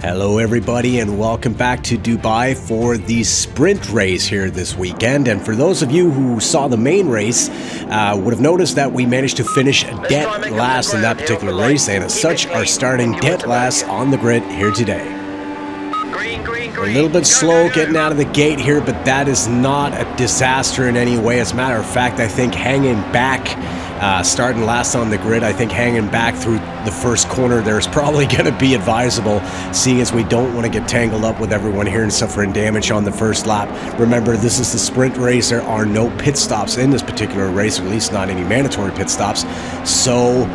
Hello everybody and welcome back to Dubai for the sprint race here this weekend. And for those of you who saw the main race, would have noticed that we managed to finish dead last in that particular race, and as such are starting dead last on the grid here today. A little bit slow getting out of the gate here, but that is not a disaster in any way. As a matter of fact, I think hanging back, starting last on the grid, I think hanging back through the first corner there is probably going to be advisable, seeing as we don't want to get tangled up with everyone here and suffering damage on the first lap. Remember, this is the sprint race. There are no pit stops in this particular race, or at least not any mandatory pit stops. So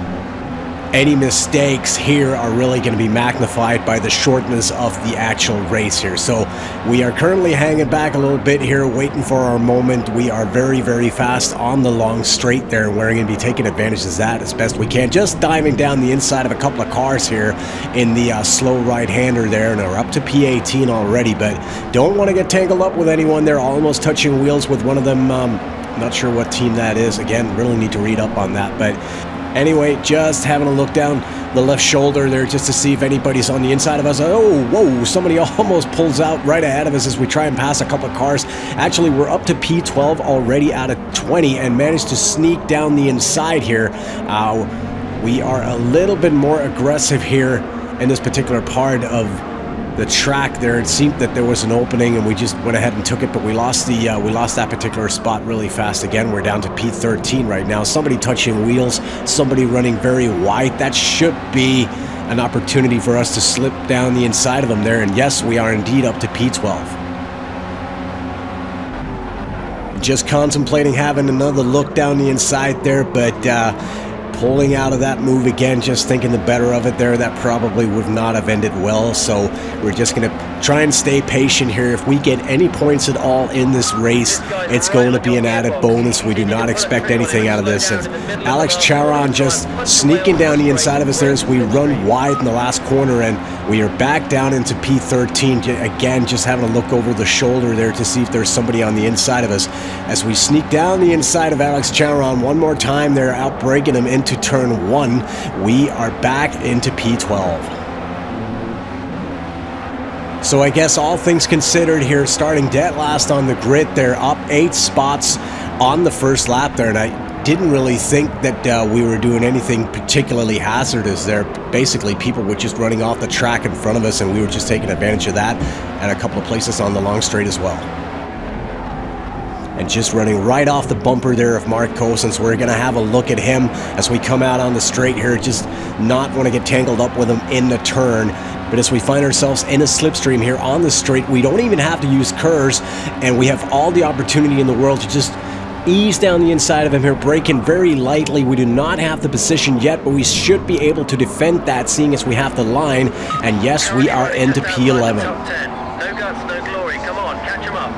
any mistakes here are really going to be magnified by the shortness of the actual race here. So we are currently hanging back a little bit here, waiting for our moment. We are very, very fast on the long straight there, and we're going to be taking advantage of that as best we can. Just diving down the inside of a couple of cars here in the slow right-hander there, and we're up to P18 already, but don't want to get tangled up with anyone there. Almost touching wheels with one of them. Not sure what team that is. Again, really need to read up on that, but anyway, just having a look down the left shoulder there just to see if anybody's on the inside of us. Oh, whoa, somebody almost pulls out right ahead of us as we try and pass a couple of cars. Actually, we're up to P12 already out of 20 and managed to sneak down the inside here. We are a little bit more aggressive here in this particular part of the track there. It seemed that there was an opening and we just went ahead and took it, but we lost that particular spot really fast. Again, we're down to P13 right now. Somebody touching wheels, somebody running very wide. That should be an opportunity for us to slip down the inside of them there, and yes, we are indeed up to P12. Just contemplating having another look down the inside there, but pulling out of that move again, just thinking the better of it there. That probably would not have ended well, so we're just going to try and stay patient here. If we get any points at all in this race, it's going to be an added bonus. We do not expect anything out of this. And Alex Charon just sneaking down the inside of us there as we run wide in the last corner, and we are back down into P13. Again, just having a look over the shoulder there to see if there's somebody on the inside of us. As we sneak down the inside of Alex Charon one more time there, outbreaking him into turn 1, we are back into P12. So I guess all things considered here, starting dead last on the grid, they're up 8 spots on the first lap there, and I didn't really think that we were doing anything particularly hazardous there. Basically, people were just running off the track in front of us, and we were just taking advantage of that at a couple of places on the long straight as well. And just running right off the bumper there of Mark Cousins. We're going to have a look at him as we come out on the straight here. Just not want to get tangled up with him in the turn. But as we find ourselves in a slipstream here on the straight, we don't even have to use curves, and we have all the opportunity in the world to just ease down the inside of him here, braking very lightly. We do not have the position yet, but we should be able to defend that, seeing as we have the line. And yes, we are into P11. No guts, no glory. Come on, catch him up.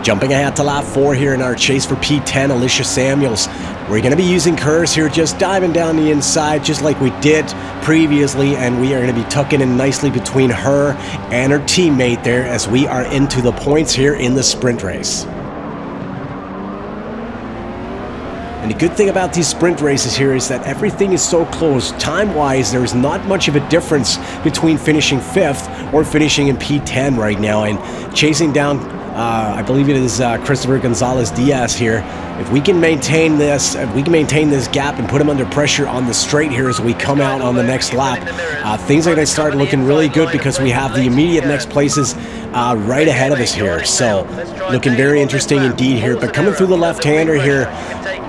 Jumping ahead to lap 4 here in our chase for P10, Alicia Samuels. We're going to be using curves here, just diving down the inside just like we did previously, and we are going to be tucking in nicely between her and her teammate there as we are into the points here in the sprint race. And the good thing about these sprint races here is that everything is so close. Time-wise, there is not much of a difference between finishing 5th or finishing in P10 right now, and chasing down I believe it is Christopher Gonzalez-Diaz here. If we can maintain this, gap and put him under pressure on the straight here as we come out on the next lap, things are going to start looking really good because we have the immediate next places right ahead of us here. So looking very interesting indeed here. But coming through the left-hander here,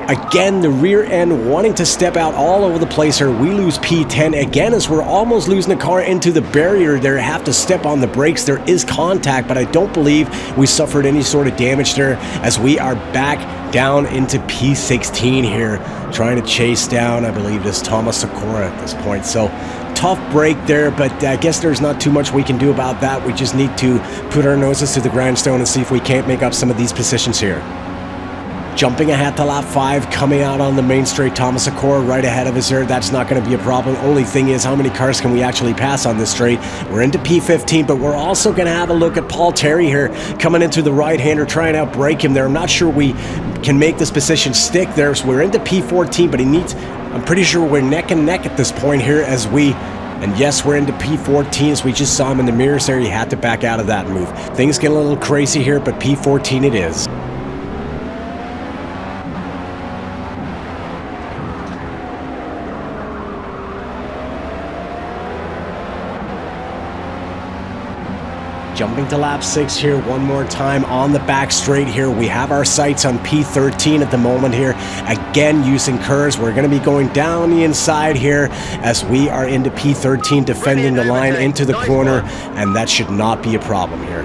again, the rear end wanting to step out all over the place here. We lose P10 again as we're almost losing the car into the barrier there. Have to step on the brakes. There is contact, but I don't believe we suffered any sort of damage there as we are back down into P16 here, trying to chase down, I believe, this Thomas Sakura at this point. So tough break there, but I guess there's not too much we can do about that. We just need to put our noses to the grindstone and see if we can't make up some of these positions here. Jumping ahead to lap 5, coming out on the main straight, Thomas Sakura right ahead of us here. That's not going to be a problem. Only thing is, how many cars can we actually pass on this straight? We're into P15, but we're also going to have a look at Paul Terry here, coming into the right-hander, trying to outbrake him there. I'm not sure we can make this position stick there, so we're into P14, but he needs, I'm pretty sure we're neck and neck at this point here as we And yes, we're into P14, as we just saw him in the mirrors there. He had to back out of that move. Things get a little crazy here, but P14 it is. Jumping to lap 6 here one more time on the back straight here. We have our sights on P13 at the moment here. Again, using curves. We're going to be going down the inside here as we are into P13, defending the line into the corner, and that should not be a problem here.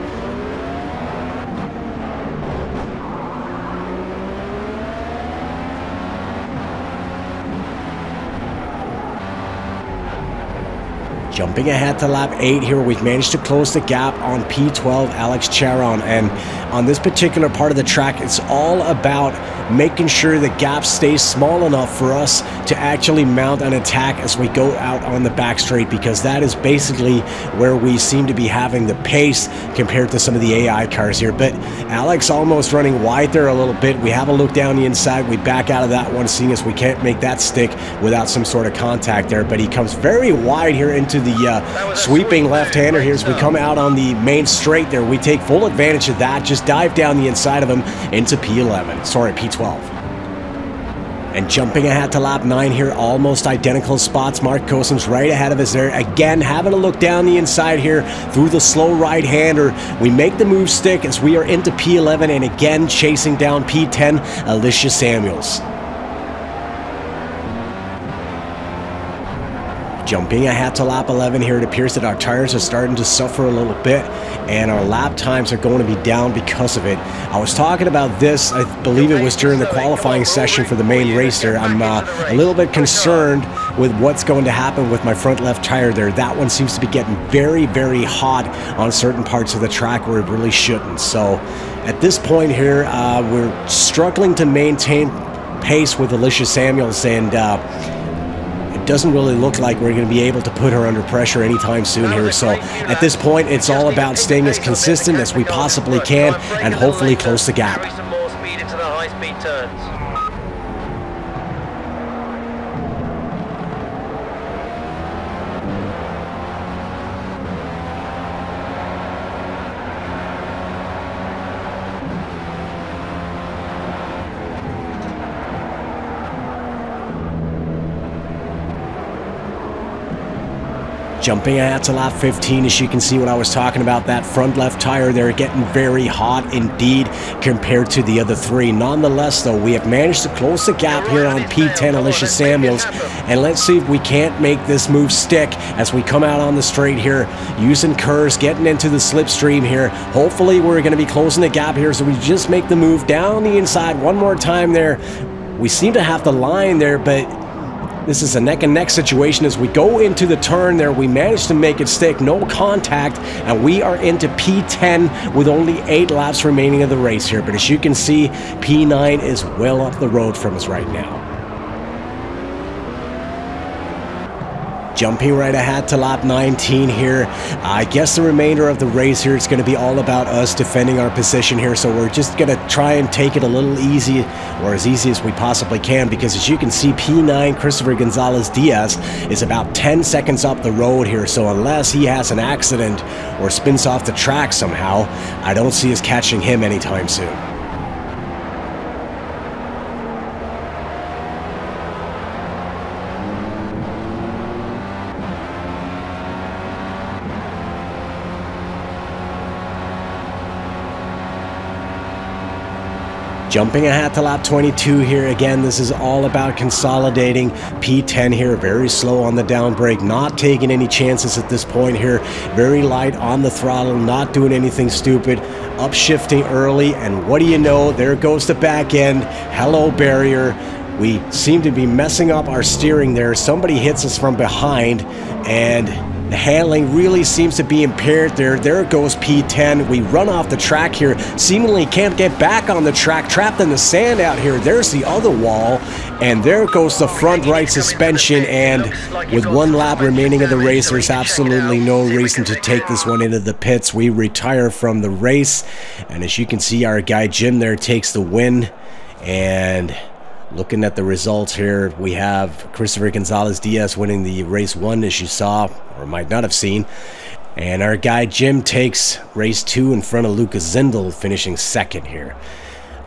Jumping ahead to lap 8 here, we've managed to close the gap on P12, Alex Charon. And on this particular part of the track, it's all about making sure the gap stays small enough for us to actually mount an attack as we go out on the back straight, because that is basically where we seem to be having the pace compared to some of the AI cars here. But Alex almost running wide there a little bit. We have a look down the inside. We back out of that one, seeing as we can't make that stick without some sort of contact there. But he comes very wide here into the sweeping left-hander here as we come out on the main straight there. We take full advantage of that, just dive down the inside of him into P11, sorry, P12. And jumping ahead to lap 9 here, almost identical spots. Mark Kosem's right ahead of us there. Again, having a look down the inside here through the slow right-hander. We make the move stick as we are into P11, and again chasing down P10, Alicia Samuels. Jumping ahead to lap 11 here, it appears that our tires are starting to suffer a little bit, and our lap times are going to be down because of it. I was talking about this, I believe it was during the qualifying session for the main race there. I'm a little bit concerned with what's going to happen with my front left tire there. That one seems to be getting very, very hot on certain parts of the track where it really shouldn't. So at this point here, we're struggling to maintain pace with Alicia Samuels, and it doesn't really look like we're going to be able to put her under pressure anytime soon here. So at this point, it's all about staying as consistent as we possibly can and hopefully close the gap. Some more speed into the high-speed turns. Jumping ahead to lap 15, as you can see what I was talking about, that front left tire there getting very hot indeed compared to the other three. Nonetheless, though, we have managed to close the gap here on P10, Alicia Samuels, and let's see if we can't make this move stick as we come out on the straight here, using curves, getting into the slipstream here. Hopefully, we're going to be closing the gap here, so we just make the move down the inside one more time there. We seem to have the line there, but this is a neck-and-neck situation as we go into the turn there. We managed to make it stick, no contact, and we are into P10 with only 8 laps remaining of the race here. But as you can see, P9 is well up the road from us right now. Jumping right ahead to lap 19 here. I guess the remainder of the race here, it's going to be all about us defending our position here. So we're just going to try and take it a little easy, or as easy as we possibly can, because as you can see, P9, Christopher Gonzalez-Diaz, is about 10 seconds up the road here. So unless he has an accident or spins off the track somehow, I don't see us catching him anytime soon. Jumping ahead to lap 22 here. Again, this is all about consolidating. P10 here, very slow on the down brake, not taking any chances at this point here. Very light on the throttle, not doing anything stupid. Upshifting early, and what do you know? There goes the back end. Hello, barrier. We seem to be messing up our steering there. Somebody hits us from behind, and the handling really seems to be impaired there. There goes P10. We run off the track here. Seemingly can't get back on the track. Trapped in the sand out here. There's the other wall. And there goes the front right suspension. And with 1 lap remaining of the race, there's absolutely no reason to take this one into the pits. We retire from the race. And as you can see, our guy Jim there takes the win. And Looking at the results here, we have Christopher Gonzalez-Diaz winning the race 1, as you saw, or might not have seen. And our guy Jim takes race 2 in front of Lucas Zindel, finishing 2nd here.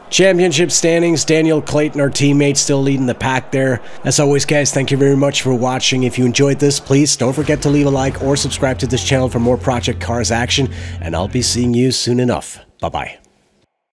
Championship standings, Daniel Clayton, our teammate, still leading the pack there. As always, guys, thank you very much for watching. If you enjoyed this, please don't forget to leave a like or subscribe to this channel for more Project Cars action, and I'll be seeing you soon enough. Bye-bye.